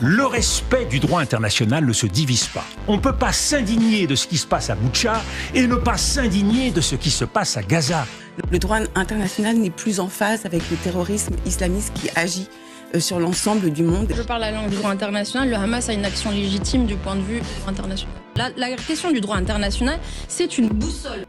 Le respect du droit international ne se divise pas. On ne peut pas s'indigner de ce qui se passe à Boutcha et ne pas s'indigner de ce qui se passe à Gaza. Le droit international n'est plus en phase avec le terrorisme islamiste qui agit sur l'ensemble du monde. Je parle la langue du droit international. Le Hamas a une action légitime du point de vue international. La question du droit international, c'est une boussole.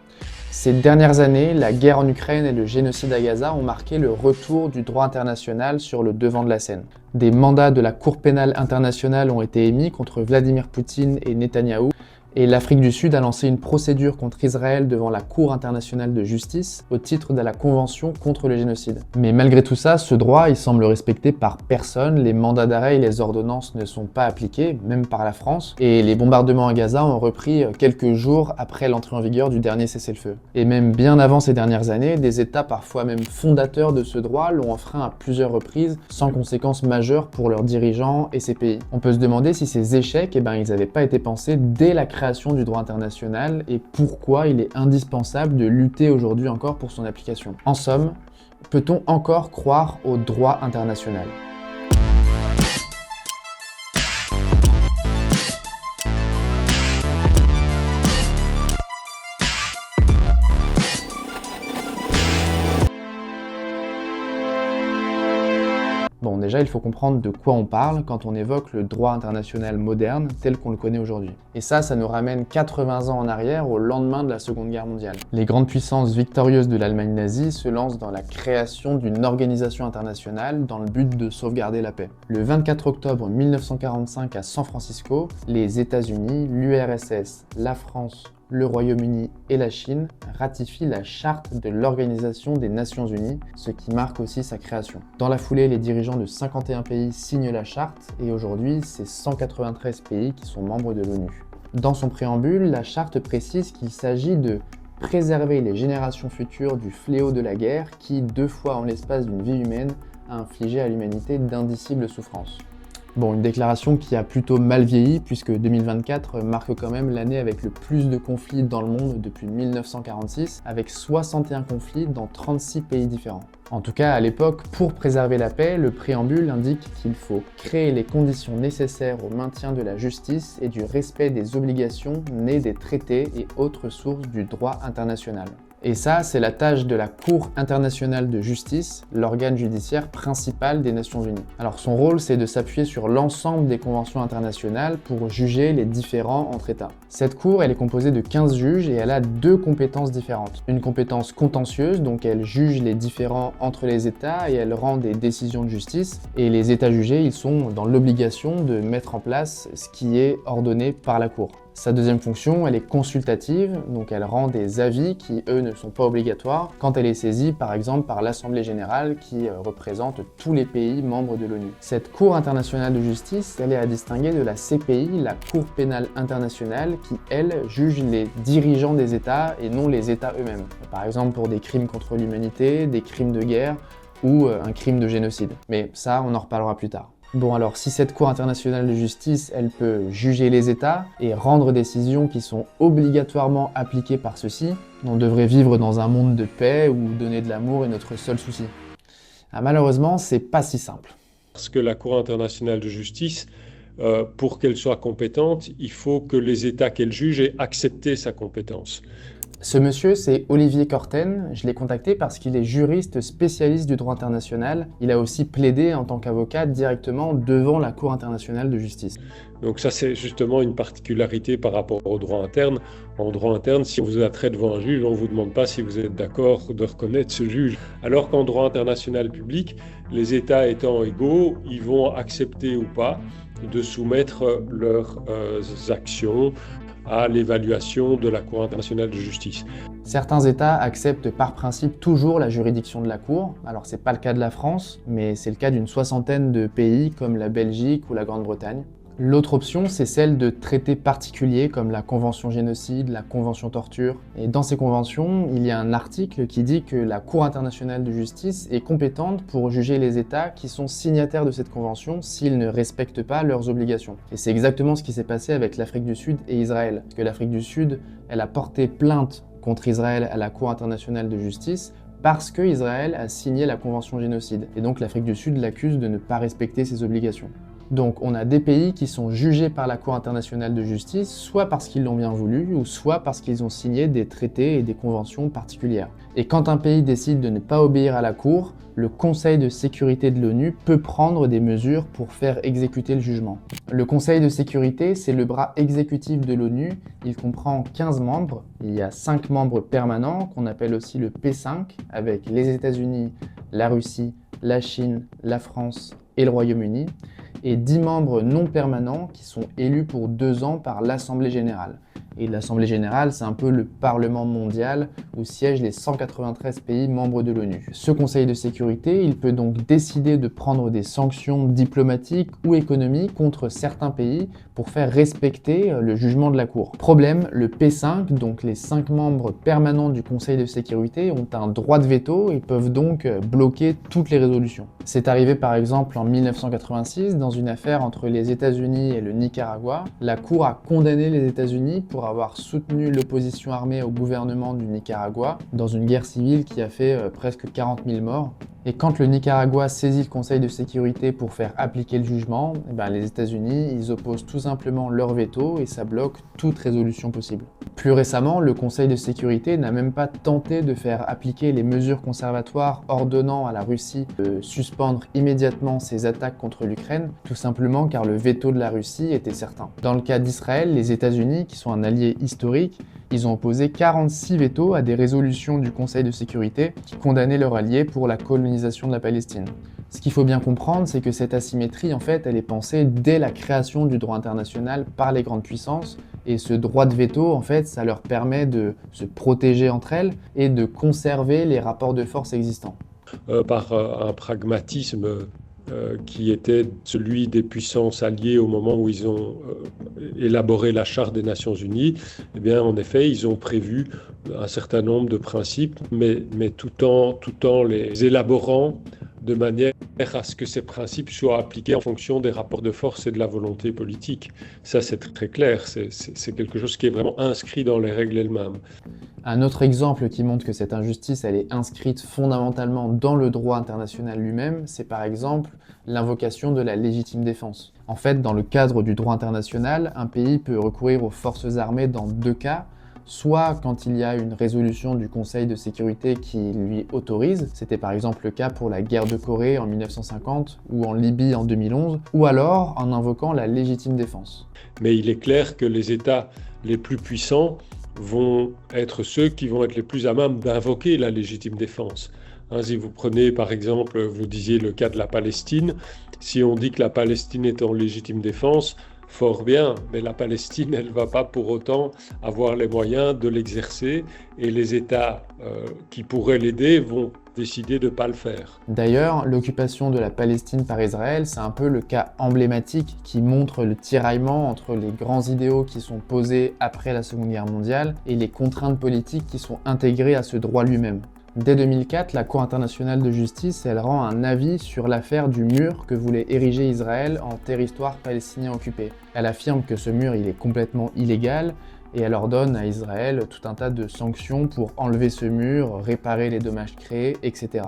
Ces dernières années, la guerre en Ukraine et le génocide à Gaza ont marqué le retour du droit international sur le devant de la scène. Des mandats de la Cour pénale internationale ont été émis contre Vladimir Poutine et Netanyahou, et l'Afrique du Sud a lancé une procédure contre Israël devant la Cour internationale de justice au titre de la Convention contre le génocide. Mais malgré tout ça, ce droit il semble respecté par personne, les mandats d'arrêt et les ordonnances ne sont pas appliqués, même par la France, et les bombardements à Gaza ont repris quelques jours après l'entrée en vigueur du dernier cessez-le-feu. Et même bien avant ces dernières années, des États parfois même fondateurs de ce droit l'ont enfreint à plusieurs reprises, sans conséquences majeures pour leurs dirigeants et ces pays. On peut se demander si ces échecs, ils n'avaient pas été pensés dès la création du droit international et pourquoi il est indispensable de lutter aujourd'hui encore pour son application. En somme, peut-on encore croire au droit international ? Bon, déjà, il faut comprendre de quoi on parle quand on évoque le droit international moderne tel qu'on le connaît aujourd'hui. Et ça nous ramène 80 ans en arrière, au lendemain de la Seconde Guerre mondiale. Les grandes puissances victorieuses de l'Allemagne nazie se lancent dans la création d'une organisation internationale dans le but de sauvegarder la paix. Le 24 octobre 1945 à San Francisco, les États-Unis, l'URSS, la France, le Royaume-Uni et la Chine ratifient la charte de l'Organisation des Nations Unies, ce qui marque aussi sa création. Dans la foulée, les dirigeants de 51 pays signent la charte et aujourd'hui, c'est 193 pays qui sont membres de l'ONU. Dans son préambule, la charte précise qu'il s'agit de préserver les générations futures du fléau de la guerre qui, 2 fois en l'espace d'une vie humaine, a infligé à l'humanité d'indicibles souffrances. Bon, une déclaration qui a plutôt mal vieilli puisque 2024 marque quand même l'année avec le plus de conflits dans le monde depuis 1946, avec 61 conflits dans 36 pays différents. En tout cas, à l'époque, pour préserver la paix, le préambule indique qu'il faut créer les conditions nécessaires au maintien de la justice et du respect des obligations nées des traités et autres sources du droit international. Et ça, c'est la tâche de la Cour internationale de justice, l'organe judiciaire principal des Nations Unies. Alors son rôle, c'est de s'appuyer sur l'ensemble des conventions internationales pour juger les différends entre États. Cette Cour, elle est composée de 15 juges et elle a 2 compétences différentes. Une compétence contentieuse, donc elle juge les différends entre les États et elle rend des décisions de justice. Et les États jugés, ils sont dans l'obligation de mettre en place ce qui est ordonné par la Cour. Sa deuxième fonction, elle est consultative, donc elle rend des avis qui, eux, ne sont pas obligatoires quand elle est saisie, par exemple, par l'Assemblée générale qui représente tous les pays membres de l'ONU. Cette Cour internationale de justice, elle est à distinguer de la CPI, la Cour pénale internationale, qui, elle, juge les dirigeants des États et non les États eux-mêmes. Par exemple, pour des crimes contre l'humanité, des crimes de guerre ou un crime de génocide. Mais ça, on en reparlera plus tard. Bon alors, si cette Cour internationale de justice, elle peut juger les États et rendre des décisions qui sont obligatoirement appliquées par ceux-ci, on devrait vivre dans un monde de paix où donner de l'amour est notre seul souci. Malheureusement, c'est pas si simple. Parce que la Cour internationale de justice, pour qu'elle soit compétente, il faut que les États qu'elle juge aient accepté sa compétence. Ce monsieur, c'est Olivier Corten. Je l'ai contacté parce qu'il est juriste spécialiste du droit international. Il a aussi plaidé en tant qu'avocat directement devant la Cour internationale de justice. Donc ça, c'est justement une particularité par rapport au droit interne. En droit interne, si on vous attrait devant un juge, on ne vous demande pas si vous êtes d'accord de reconnaître ce juge. Alors qu'en droit international public, les États étant égaux, ils vont accepter ou pas de soumettre leurs actions à l'évaluation de la Cour internationale de justice. Certains États acceptent par principe toujours la juridiction de la Cour. Alors c'est pas le cas de la France, mais c'est le cas d'une 60aine de pays comme la Belgique ou la Grande-Bretagne. L'autre option, c'est celle de traités particuliers comme la Convention génocide, la Convention torture. Et dans ces conventions, il y a un article qui dit que la Cour internationale de justice est compétente pour juger les États qui sont signataires de cette convention s'ils ne respectent pas leurs obligations. Et c'est exactement ce qui s'est passé avec l'Afrique du Sud et Israël. Parce que l'Afrique du Sud, elle a porté plainte contre Israël à la Cour internationale de justice parce que Israël a signé la Convention génocide. Et donc l'Afrique du Sud l'accuse de ne pas respecter ses obligations. Donc on a des pays qui sont jugés par la Cour internationale de justice, soit parce qu'ils l'ont bien voulu, ou soit parce qu'ils ont signé des traités et des conventions particulières. Et quand un pays décide de ne pas obéir à la Cour, le Conseil de sécurité de l'ONU peut prendre des mesures pour faire exécuter le jugement. Le Conseil de sécurité, c'est le bras exécutif de l'ONU. Il comprend 15 membres. Il y a 5 membres permanents, qu'on appelle aussi le P5, avec les États-Unis, la Russie, la Chine, la France et le Royaume-Uni, et 10 membres non permanents qui sont élus pour 2 ans par l'Assemblée générale. Et l'Assemblée générale, c'est un peu le Parlement mondial où siègent les 193 pays membres de l'ONU. Ce Conseil de sécurité, il peut donc décider de prendre des sanctions diplomatiques ou économiques contre certains pays pour faire respecter le jugement de la Cour. Problème, le P5, donc les 5 membres permanents du Conseil de sécurité, ont un droit de veto et peuvent donc bloquer toutes les résolutions. C'est arrivé par exemple en 1986 dans une affaire entre les États-Unis et le Nicaragua. La Cour a condamné les États-Unis pour avoir soutenu l'opposition armée au gouvernement du Nicaragua dans une guerre civile qui a fait presque 40 000 morts. Et quand le Nicaragua saisit le Conseil de sécurité pour faire appliquer le jugement, les États-Unis, ils opposent tout simplement leur veto et ça bloque toute résolution possible. Plus récemment, le Conseil de sécurité n'a même pas tenté de faire appliquer les mesures conservatoires ordonnant à la Russie de suspendre immédiatement ses attaques contre l'Ukraine, tout simplement car le veto de la Russie était certain. Dans le cas d'Israël, les États-Unis, qui sont un allié historique, ils ont opposé 46 vétos à des résolutions du Conseil de sécurité qui condamnaient leur allié pour la colonisation de la Palestine. Ce qu'il faut bien comprendre, c'est que cette asymétrie, en fait, elle est pensée dès la création du droit international par les grandes puissances, et ce droit de veto, en fait, ça leur permet de se protéger entre elles et de conserver les rapports de force existants. Par un pragmatisme qui était celui des puissances alliées au moment où ils ont élaboré la Charte des Nations Unies, eh bien, en effet, ils ont prévu un certain nombre de principes, mais tout en les élaborant de manière à ce que ces principes soient appliqués en fonction des rapports de force et de la volonté politique. Ça, c'est très clair, c'est quelque chose qui est vraiment inscrit dans les règles elles-mêmes. Un autre exemple qui montre que cette injustice, elle est inscrite fondamentalement dans le droit international lui-même, c'est par exemple l'invocation de la légitime défense. En fait, dans le cadre du droit international, un pays peut recourir aux forces armées dans 2 cas, soit quand il y a une résolution du Conseil de sécurité qui lui autorise, c'était par exemple le cas pour la guerre de Corée en 1950 ou en Libye en 2011, ou alors en invoquant la légitime défense. Mais il est clair que les États les plus puissants vont être ceux qui vont être les plus à même d'invoquer la légitime défense. Si vous prenez par exemple, vous disiez le cas de la Palestine, si on dit que la Palestine est en légitime défense, fort bien, mais la Palestine, elle ne va pas pour autant avoir les moyens de l'exercer et les États qui pourraient l'aider vont décider de ne pas le faire. D'ailleurs, l'occupation de la Palestine par Israël, c'est un peu le cas emblématique qui montre le tiraillement entre les grands idéaux qui sont posés après la Seconde Guerre mondiale et les contraintes politiques qui sont intégrées à ce droit lui-même. Dès 2004, la Cour internationale de justice, elle rend un avis sur l'affaire du mur que voulait ériger Israël en territoire palestinien occupé. Elle affirme que ce mur, il est complètement illégal et elle ordonne à Israël tout un tas de sanctions pour enlever ce mur, réparer les dommages créés, etc.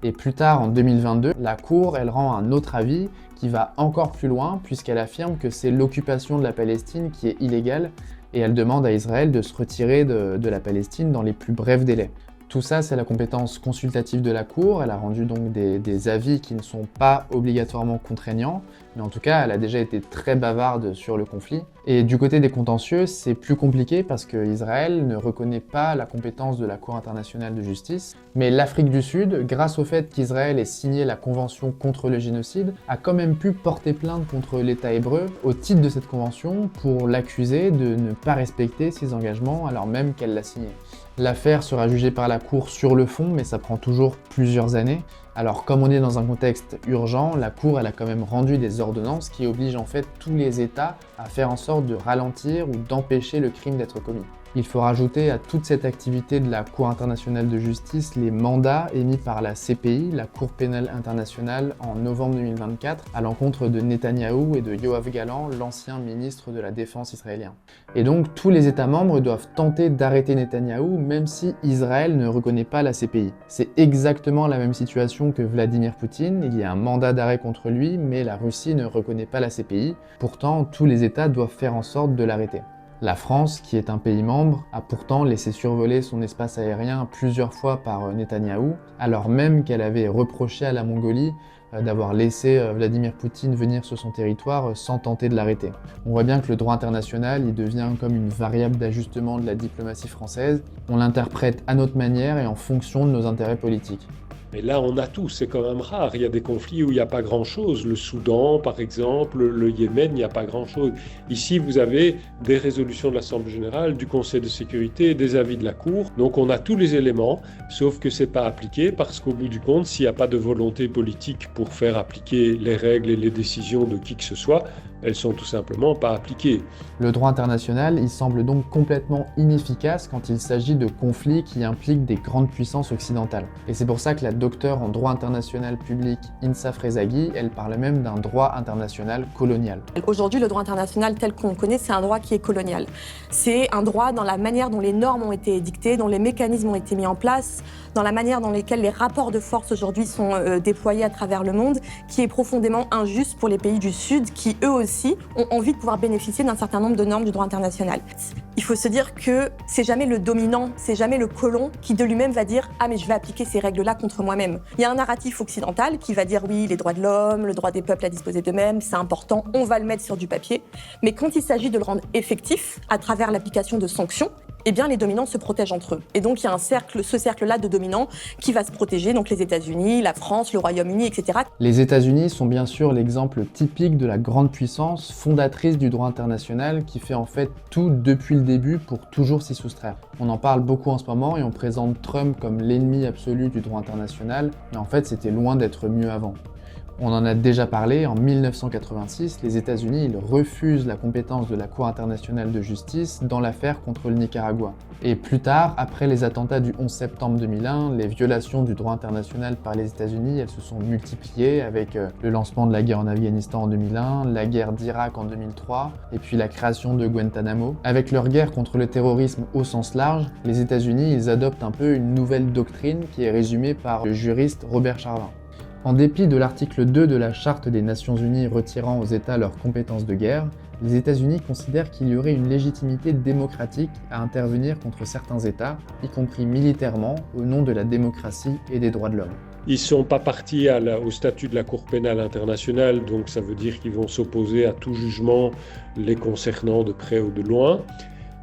Et plus tard, en 2022, la Cour, elle rend un autre avis qui va encore plus loin puisqu'elle affirme que c'est l'occupation de la Palestine qui est illégale et elle demande à Israël de se retirer de la Palestine dans les plus brefs délais. Tout ça, c'est la compétence consultative de la Cour. Elle a rendu donc des avis qui ne sont pas obligatoirement contraignants, mais en tout cas, elle a déjà été très bavarde sur le conflit. Et du côté des contentieux, c'est plus compliqué parce que Israël ne reconnaît pas la compétence de la Cour internationale de justice, mais l'Afrique du Sud, grâce au fait qu'Israël ait signé la Convention contre le génocide, a quand même pu porter plainte contre l'État hébreu au titre de cette convention pour l'accuser de ne pas respecter ses engagements alors même qu'elle l'a signé. L'affaire sera jugée par la Cour sur le fond, mais ça prend toujours plusieurs années. Alors comme on est dans un contexte urgent, la Cour elle a quand même rendu des ordonnances qui obligent en fait tous les États à faire en sorte de ralentir ou d'empêcher le crime d'être commis. Il faut rajouter à toute cette activité de la Cour internationale de justice les mandats émis par la CPI, la Cour pénale internationale, en novembre 2024, à l'encontre de Netanyahou et de Yoav Gallant, l'ancien ministre de la Défense israélien. Et donc tous les États membres doivent tenter d'arrêter Netanyahou, même si Israël ne reconnaît pas la CPI. C'est exactement la même situation que Vladimir Poutine, il y a un mandat d'arrêt contre lui, mais la Russie ne reconnaît pas la CPI. Pourtant, tous les États doivent faire en sorte de l'arrêter. La France, qui est un pays membre, a pourtant laissé survoler son espace aérien plusieurs fois par Netanyahou, alors même qu'elle avait reproché à la Mongolie d'avoir laissé Vladimir Poutine venir sur son territoire sans tenter de l'arrêter. On voit bien que le droit international, il devient comme une variable d'ajustement de la diplomatie française. On l'interprète à notre manière et en fonction de nos intérêts politiques. Mais là, on a tout, c'est quand même rare. Il y a des conflits où il n'y a pas grand-chose. Le Soudan, par exemple, le Yémen, il n'y a pas grand-chose. Ici, vous avez des résolutions de l'Assemblée générale, du Conseil de sécurité, des avis de la Cour. Donc, on a tous les éléments, sauf que ce n'est pas appliqué parce qu'au bout du compte, s'il n'y a pas de volonté politique pour faire appliquer les règles et les décisions de qui que ce soit, elles sont tout simplement pas appliquées. Le droit international, il semble donc complètement inefficace quand il s'agit de conflits qui impliquent des grandes puissances occidentales. Et c'est pour ça que la docteure en droit international public Insaf Rezaghi, elle parle même d'un droit international colonial. Aujourd'hui, le droit international tel qu'on le connaît, c'est un droit qui est colonial. C'est un droit dans la manière dont les normes ont été édictées, dont les mécanismes ont été mis en place, dans la manière dans laquelle les rapports de force aujourd'hui sont déployés à travers le monde, qui est profondément injuste pour les pays du Sud, qui eux aussi ont envie de pouvoir bénéficier d'un certain nombre de normes du droit international. Il faut se dire que c'est jamais le dominant, c'est jamais le colon qui de lui-même va dire « Ah mais je vais appliquer ces règles-là contre moi-même ». Il y a un narratif occidental qui va dire « Oui, les droits de l'homme, le droit des peuples à disposer d'eux-mêmes, c'est important, on va le mettre sur du papier ». Mais quand il s'agit de le rendre effectif à travers l'application de sanctions, eh bien les dominants se protègent entre eux. Et donc il y a ce cercle-là de dominants qui va se protéger, donc les États-Unis, la France, le Royaume-Uni, etc. Les États-Unis sont bien sûr l'exemple typique de la grande puissance fondatrice du droit international qui fait en fait tout depuis le début pour toujours s'y soustraire. On en parle beaucoup en ce moment et on présente Trump comme l'ennemi absolu du droit international, mais en fait c'était loin d'être mieux avant. On en a déjà parlé, en 1986, les États-Unis ils refusent la compétence de la Cour internationale de justice dans l'affaire contre le Nicaragua. Et plus tard, après les attentats du 11 septembre 2001, les violations du droit international par les États-Unis, elles se sont multipliées avec le lancement de la guerre en Afghanistan en 2001, la guerre d'Irak en 2003, et puis la création de Guantanamo. Avec leur guerre contre le terrorisme au sens large, les États-Unis ils adoptent un peu une nouvelle doctrine qui est résumée par le juriste Robert Charvin. En dépit de l'article 2 de la Charte des Nations Unies retirant aux États leurs compétences de guerre, les États-Unis considèrent qu'il y aurait une légitimité démocratique à intervenir contre certains États, y compris militairement, au nom de la démocratie et des droits de l'homme. Ils ne sont pas partis au statut de la Cour pénale internationale, donc ça veut dire qu'ils vont s'opposer à tout jugement les concernant de près ou de loin.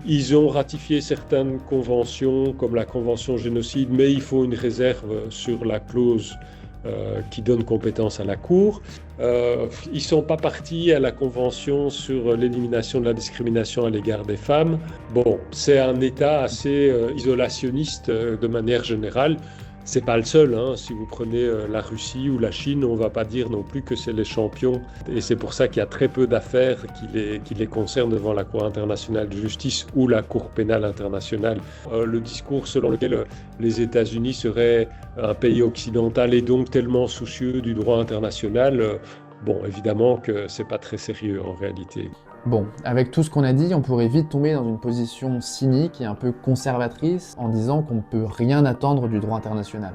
Ils ont ratifié certaines conventions, comme la Convention génocide, mais il faut une réserve sur la clause qui donne compétence à la Cour. Ils ne sont pas partis à la Convention sur l'élimination de la discrimination à l'égard des femmes. Bon, c'est un État assez isolationniste de manière générale. C'est pas le seul, hein. Si vous prenez la Russie ou la Chine, on va pas dire non plus que c'est les champions. Et c'est pour ça qu'il y a très peu d'affaires qui les concernent devant la Cour internationale de justice ou la Cour pénale internationale. Le discours selon lequel les États-Unis seraient un pays occidental et donc tellement soucieux du droit international, bon, évidemment que c'est pas très sérieux en réalité. Bon, avec tout ce qu'on a dit, on pourrait vite tomber dans une position cynique et un peu conservatrice en disant qu'on ne peut rien attendre du droit international.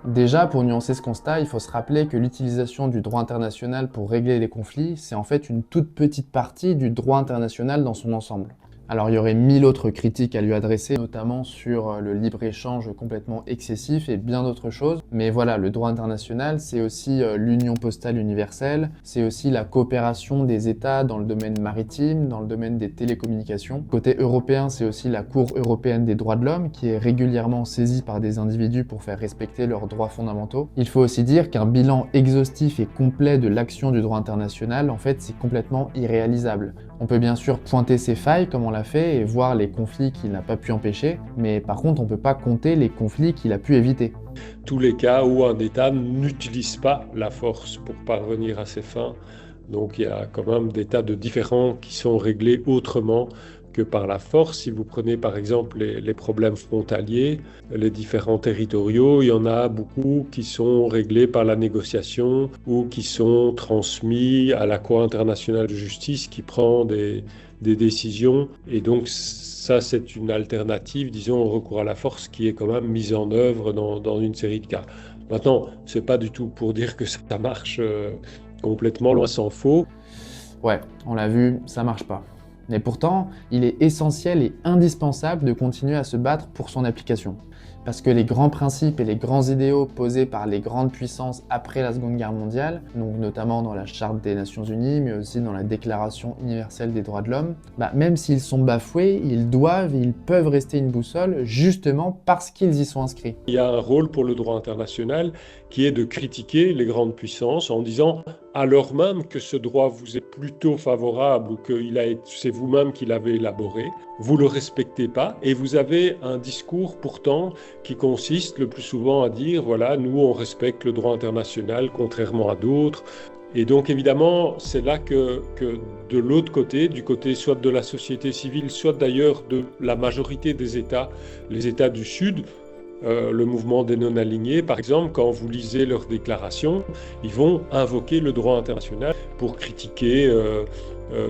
Déjà, pour nuancer ce constat, il faut se rappeler que l'utilisation du droit international pour régler les conflits, c'est en fait une toute petite partie du droit international dans son ensemble. Alors il y aurait 1000 autres critiques à lui adresser, notamment sur le libre-échange complètement excessif et bien d'autres choses. Mais voilà, le droit international, c'est aussi l'union postale universelle, c'est aussi la coopération des États dans le domaine maritime, dans le domaine des télécommunications. Côté européen, c'est aussi la Cour européenne des droits de l'homme, qui est régulièrement saisie par des individus pour faire respecter leurs droits fondamentaux. Il faut aussi dire qu'un bilan exhaustif et complet de l'action du droit international, en fait, c'est complètement irréalisable. On peut bien sûr pointer ses failles comme on l'a fait et voir les conflits qu'il n'a pas pu empêcher, mais par contre on ne peut pas compter les conflits qu'il a pu éviter. Tous les cas où un État n'utilise pas la force pour parvenir à ses fins, donc il y a quand même des tas de différends qui sont réglés autrement que par la force. Si vous prenez par exemple les problèmes frontaliers, les différends territoriaux, il y en a beaucoup qui sont réglés par la négociation ou qui sont transmis à la Cour internationale de justice qui prend des décisions. Et donc ça, c'est une alternative, disons, au recours à la force qui est quand même mise en œuvre dans une série de cas. Maintenant, c'est pas du tout pour dire que ça marche complètement, loin s'en faut. Ouais, on l'a vu, ça marche pas. Mais pourtant, il est essentiel et indispensable de continuer à se battre pour son application. Parce que les grands principes et les grands idéaux posés par les grandes puissances après la Seconde Guerre mondiale, donc notamment dans la Charte des Nations Unies, mais aussi dans la Déclaration universelle des droits de l'homme, même s'ils sont bafoués, ils doivent et ils peuvent rester une boussole justement parce qu'ils y sont inscrits. Il y a un rôle pour le droit international qui est de critiquer les grandes puissances en disant, alors même que ce droit vous est plutôt favorable ou que c'est vous-même qui l'avez élaboré, vous ne le respectez pas et vous avez un discours pourtant qui consiste le plus souvent à dire, voilà, nous on respecte le droit international contrairement à d'autres. Et donc évidemment, c'est là que de l'autre côté, du côté soit de la société civile, soit d'ailleurs de la majorité des États, les États du Sud, le mouvement des non-alignés, par exemple, quand vous lisez leurs déclarations, ils vont invoquer le droit international pour critiquer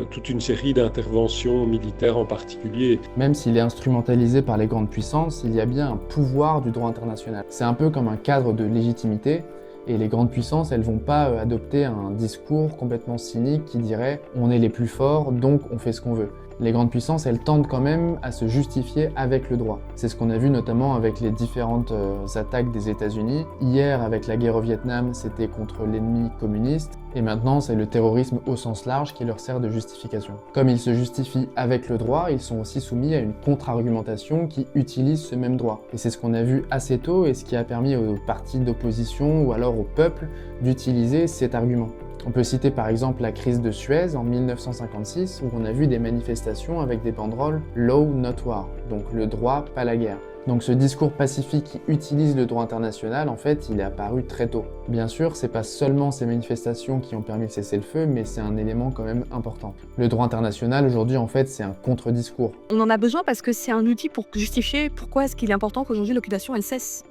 toute une série d'interventions militaires en particulier. Même s'il est instrumentalisé par les grandes puissances, il y a bien un pouvoir du droit international. C'est un peu comme un cadre de légitimité, et les grandes puissances, elles vont pas adopter un discours complètement cynique qui dirait « on est les plus forts, donc on fait ce qu'on veut ». Les grandes puissances, elles tendent quand même à se justifier avec le droit. C'est ce qu'on a vu notamment avec les différentes attaques des États-Unis. Hier, avec la guerre au Vietnam, c'était contre l'ennemi communiste. Et maintenant, c'est le terrorisme au sens large qui leur sert de justification. Comme ils se justifient avec le droit, ils sont aussi soumis à une contre-argumentation qui utilise ce même droit. Et c'est ce qu'on a vu assez tôt et ce qui a permis aux partis d'opposition ou alors au peuple d'utiliser cet argument. On peut citer par exemple la crise de Suez en 1956 où on a vu des manifestations avec des banderoles « Law not war », donc le droit, pas la guerre. Donc ce discours pacifique qui utilise le droit international, en fait, il est apparu très tôt. Bien sûr, c'est pas seulement ces manifestations qui ont permis le cessez-le-feu, mais c'est un élément quand même important. Le droit international aujourd'hui, en fait, c'est un contre-discours. On en a besoin parce que c'est un outil pour justifier pourquoi est-ce qu'il est important qu'aujourd'hui l'occupation elle cesse.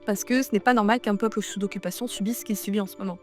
Parce que ce n'est pas normal qu'un peuple sous occupation subisse ce qu'il subit en ce moment.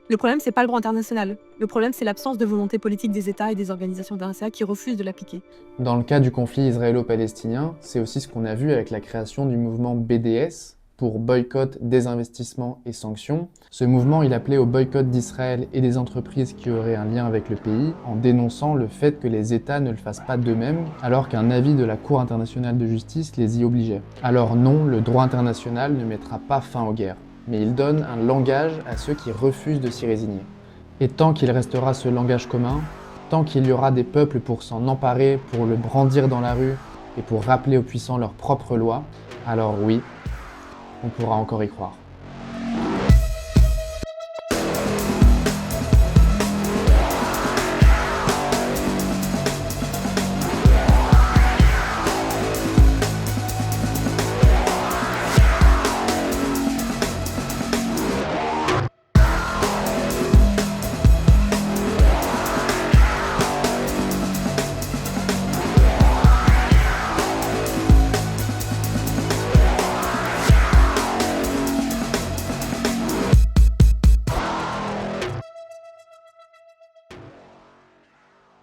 Le problème, c'est pas le droit international. Le problème, c'est l'absence de volonté politique des États et des organisations internationales qui refusent de l'appliquer. Dans le cas du conflit israélo-palestinien, c'est aussi ce qu'on a vu avec la création du mouvement BDS, pour boycott, désinvestissement et sanctions. Ce mouvement, il appelait au boycott d'Israël et des entreprises qui auraient un lien avec le pays, en dénonçant le fait que les États ne le fassent pas d'eux-mêmes, alors qu'un avis de la Cour internationale de justice les y obligeait. Alors non, le droit international ne mettra pas fin aux guerres, mais il donne un langage à ceux qui refusent de s'y résigner. Et tant qu'il restera ce langage commun, tant qu'il y aura des peuples pour s'en emparer, pour le brandir dans la rue et pour rappeler aux puissants leurs propres lois, alors oui, on pourra encore y croire.